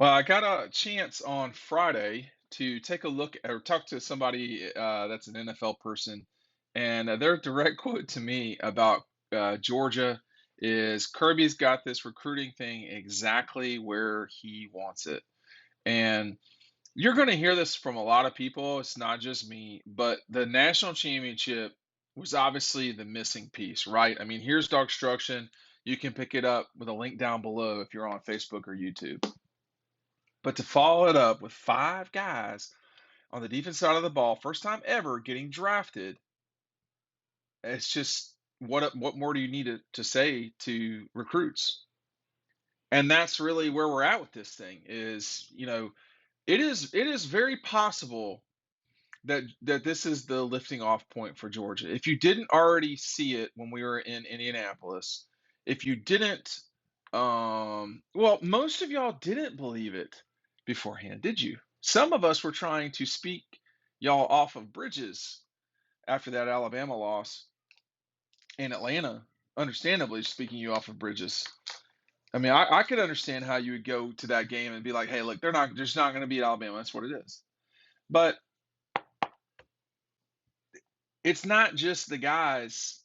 Well, I got a chance on Friday to take a look or talk to somebody that's an NFL person, and their direct quote to me about Georgia is Kirby's got this recruiting thing exactly where he wants it. And you're going to hear this from a lot of people. It's not just me, but the national championship was obviously the missing piece, right? I mean, here's Dogstruction. You can pick it up with a link down below if you're on Facebook or YouTube. But to follow it up with five guys on the defense side of the ball, first time ever getting drafted, it's just what more do you need to say to recruits? And that's really where we're at with this thing is, it is very possible that this is the lifting off point for Georgia. If you didn't already see it when we were in Indianapolis, if you didn't well, most of y'all didn't believe it beforehand, did you? Some of us were trying to speak y'all off of bridges after that Alabama loss in Atlanta, understandably speaking you off of bridges. I mean, I could understand how you would go to that game and be like, hey, look, they're just not going to beat Alabama. That's what it is. But it's not just the guys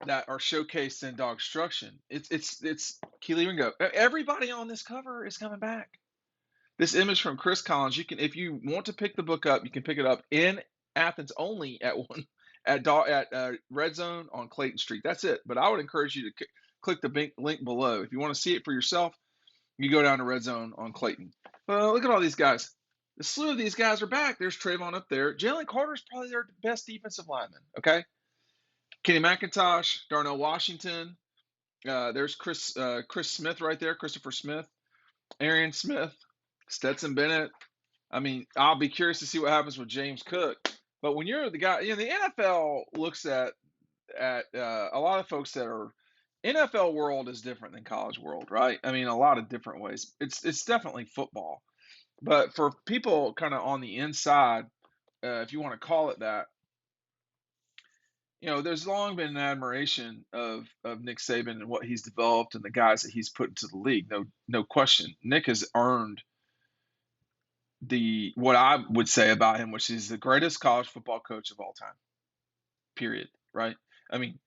that are showcased in Dogstruction. It's Keely Ringo. Everybody on this cover is coming back. This image from Chris Collins, you can, if you want to pick the book up, you can pick it up in Athens only at one at Red Zone on Clayton Street. That's it. But I would encourage you to click the link below if you want to see it for yourself. You go down to Red Zone on Clayton. Look at all these guys. The slew of these guys are back. There's Trayvon up there. Jalen Carter's probably their best defensive lineman. Okay, Kenny McIntosh, Darnell Washington. There's Chris Smith right there, Christopher Smith, Arian Smith, Stetson Bennett. I mean, I'll be curious to see what happens with James Cook. But when you're the guy, the NFL looks at a lot of folks that are NFL world is different than college world, right? I mean, a lot of different ways. It's definitely football, but for people kind of on the inside, if you want to call it that, there's long been an admiration of Nick Saban and what he's developed and the guys that he's put into the league. No question. Nick has earned the what I would say about him, which is the greatest college football coach of all time. Period. Right? I mean,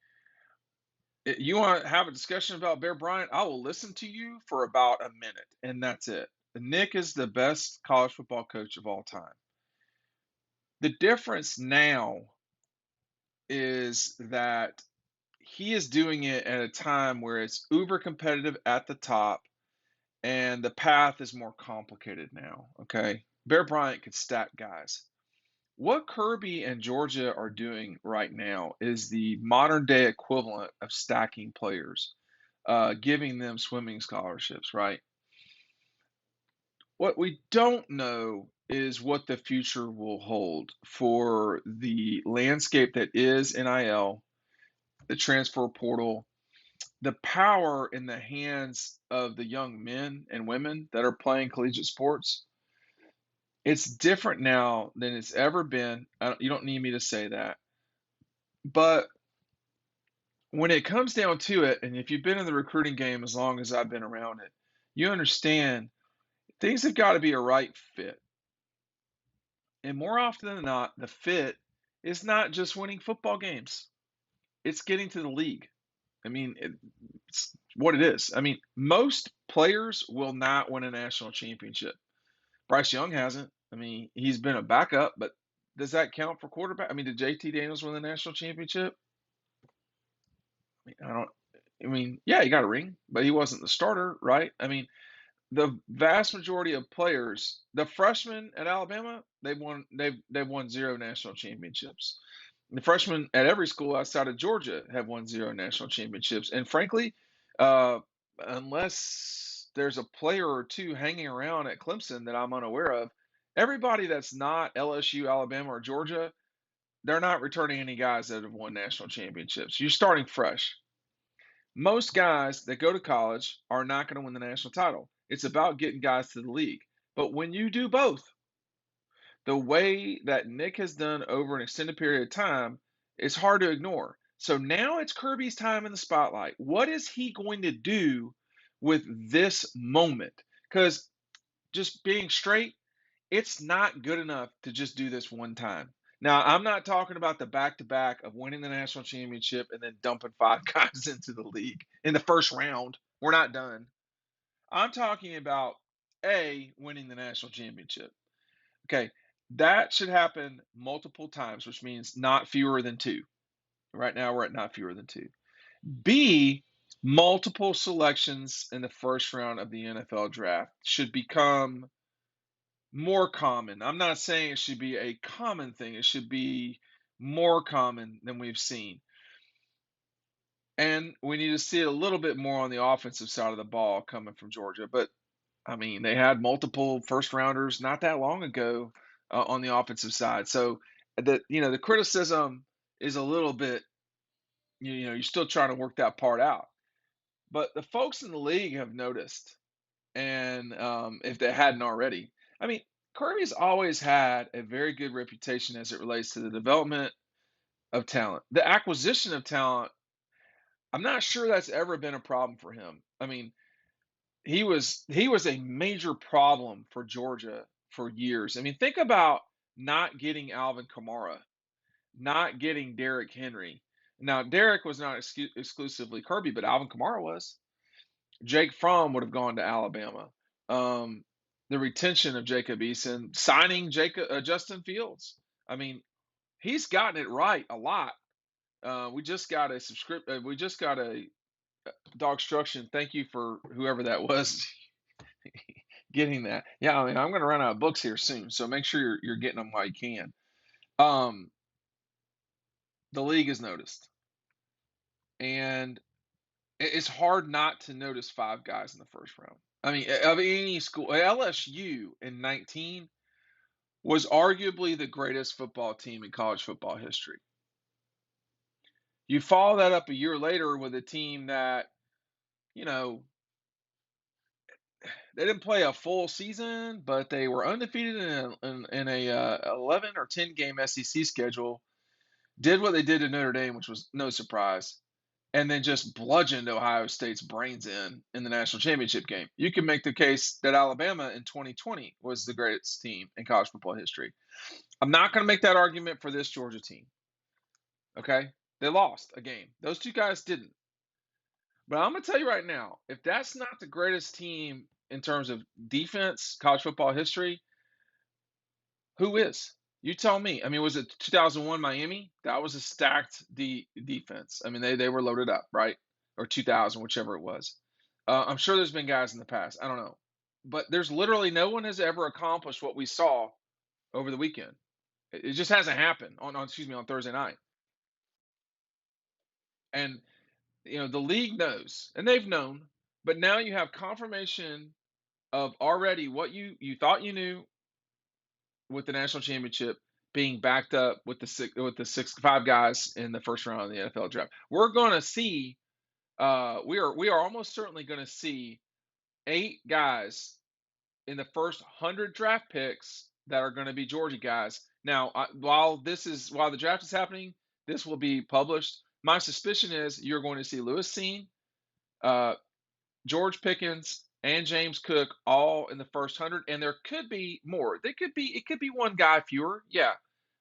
you want to have a discussion about Bear Bryant? I will listen to you for about a minute, and that's it. Nick is the best college football coach of all time. The difference now is that he is doing it at a time where it's uber competitive at the top and the path is more complicated now. Okay. Bear Bryant could stack guys. What Kirby and Georgia are doing right now is the modern day equivalent of stacking players, giving them swimming scholarships, right? What we don't know is what the future will hold for the landscape that is NIL, the transfer portal, the power in the hands of the young men and women that are playing collegiate sports. It's different now than it's ever been. You don't need me to say that. But when it comes down to it, and if you've been in the recruiting game as long as I've been around it, you understand things have got to be a right fit. And more often than not, the fit is not just winning football games, it's getting to the league. I mean, it's what it is. I mean, most players will not win a national championship. Bryce Young hasn't. I mean, he's been a backup, but does that count for quarterback? I mean, did JT Daniels win the national championship? I don't. I mean, yeah, he got a ring, but he wasn't the starter, right? I mean, the vast majority of players, the freshmen at Alabama, they've won zero national championships. The freshmen at every school outside of Georgia have won zero national championships. And frankly, uh, unless there's a player or two hanging around at Clemson that I'm unaware of, everybody that's not LSU, Alabama, or Georgia, they're not returning any guys that have won national championships. You're starting fresh. Most guys that go to college are not going to win the national title. It's about getting guys to the league. But when you do both, the way that Nick has done over an extended period of time is hard to ignore. So now it's Kirby's time in the spotlight. What is he going to do with this moment? Because just being straight, it's not good enough to just do this one time. Now, I'm not talking about the back to back of winning the national championship and then dumping five guys into the league in the first round. We're not done. I'm talking about winning the national championship. Okay, that should happen multiple times, which means not fewer than two. Right now, we're at not fewer than two. B, multiple selections in the first round of the NFL draft should become more common. I'm not saying it should be a common thing, it should be more common than we've seen. And we need to see it a little bit more on the offensive side of the ball coming from Georgia. But I mean, they had multiple first rounders not that long ago on the offensive side. So the criticism is a little bit, you're still trying to work that part out. But the folks in the league have noticed, and if they hadn't already, I mean, Kirby's always had a very good reputation as it relates to the development of talent. The acquisition of talent, I'm not sure that's ever been a problem for him. I mean, he was a major problem for Georgia for years. I mean, think about not getting Alvin Kamara, not getting Derrick Henry. Now, Derrick was not exclusively Kirby, but Alvin Kamara was. Jake Fromm would have gone to Alabama. Um, the retention of Jacob Eason, signing Justin Fields. I mean, he's gotten it right a lot. We just got a We just got a DAWGSTRUCTION. Thank you for whoever that was getting that. Yeah, I mean, I'm going to run out of books here soon, so make sure you're getting them while you can. Um, the league has noticed, and it's hard not to notice five guys in the first round. I mean, of any school, LSU in 19 was arguably the greatest football team in college football history. You follow that up a year later with a team that, you know, they didn't play a full season, but they were undefeated in a 11 or 10 game SEC schedule. Did what they did to Notre Dame, which was no surprise, and then just bludgeoned Ohio State's brains in the national championship game. You can make the case that Alabama in 2020 was the greatest team in college football history. I'm not going to make that argument for this Georgia team. Okay? They lost a game. Those two guys didn't. But I'm going to tell you right now, if that's not the greatest team in terms of defense, college football history, who is? You tell me. I mean, was it 2001 Miami? That was a stacked defense. I mean, they were loaded up, right? Or 2000, whichever it was. I'm sure there's been guys in the past. I don't know. But there's literally no one has ever accomplished what we saw over the weekend. It just hasn't happened on Thursday night. And the league knows, and they've known, but now you have confirmation of already what you thought you knew with the national championship being backed up with the five guys in the first round of the NFL draft. We're going to see. We are almost certainly going to see 8 guys in the first 100 draft picks that are going to be Georgia guys. Now, while the draft is happening, this will be published. My suspicion is you're going to see Lewis Cine, uh, George Pickens, and James Cook all in the first 100, and there could be more. It could be one guy fewer, yeah,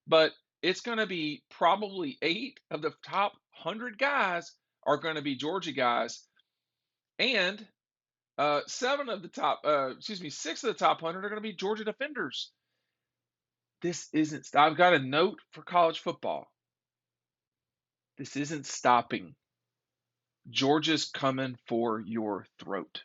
but it's going to be probably 8 of the top 100 guys are going to be Georgia guys, and 6 of the top 100 are going to be Georgia defenders. This isn't. I've got a note for college football. This isn't stopping. Georgia's coming for your throat.